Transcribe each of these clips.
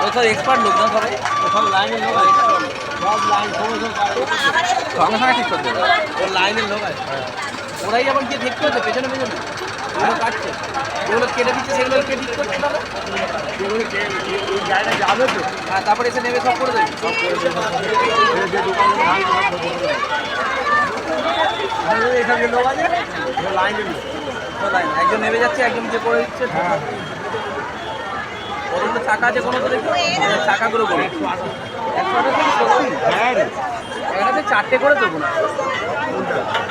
ও সব এক্সপার্ট লোক না সবাই, সব লাইনের লোক আছে, সব লাইন সঙ্গে সঙ্গে ঠিক করতে হবে। ওর লাইনের লোক আছে। ওরাই আবার গিয়ে ঠিক করছে পেছনে পেছনে, ওগুলো কাটছে, যেগুলো কেটে দিচ্ছে সেগুলো কে ঠিক করছে দাদা? এই গাড়িটা যাবে তো, হ্যাঁ, তারপরে এসে নেমে সব করে দেবে। সব করে দেবে, সব করে দেবে। এই যে দোকানে ধান সব করে দেবে। এখানে এখানে যে লোক আছে, ও লাইনের লোক। তো লাইন একজন নেমে যাচ্ছে, একজন গিয়ে করে দিচ্ছে। হ্যাঁ, কতগুলো চাকা আছে কোনো তো দেখি, চাকাগুলো করে 128 সত্যি হ্যাঁ রে। এখানে 4টে করে দেবো না,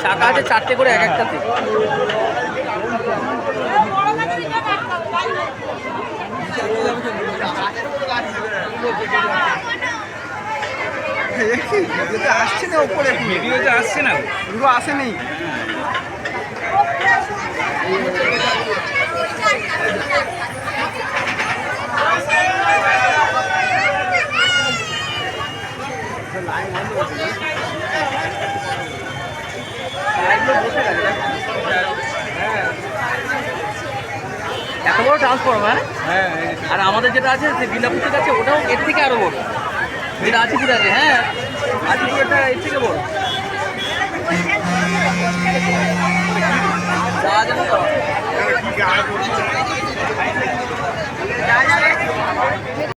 চাকা আছে 4টে করে এক একটাতে। আসছে না উপরে, ভিডিওতে আসছে না, পুরো আসে নেই। এত বড় ট্রান্সফরমার, হ্যাঁ, আর আমাদের যেটা আছে যে বিলাপুরের কাছে ওটাও এর থেকে আরো বড়, যেটা আজিপুর আছে। হ্যাঁ, আজিপুরটা এর থেকে বড়। যাওয়া যাবে তো? কি গাড়ি